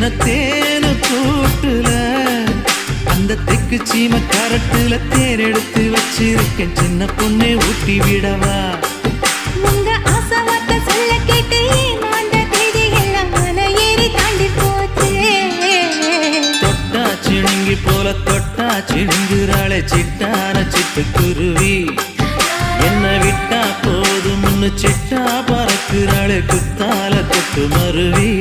சின்ன தேனு கூட்டுல அந்த தெக்கு சீம கரட்டுல தேர் எடுத்து வச்சிருக்கேன் சின்ன பொண்ணே ஊட்டி விடவா உங்க ஆசவார்த்தை சொல்ல கேட்டு ஏமாந்த தேதி எல்லாம் மலை ஏறி தாண்டி போச்சு தொட்டா சிணுங்கி போல தொட்டா சிணுங்குறாளே சிட்டான சிட்டுக்குருவி என்ன விட்டா போதும்னு சிட்டா பறக்குறாளே குத்தால தொட்டு மருவி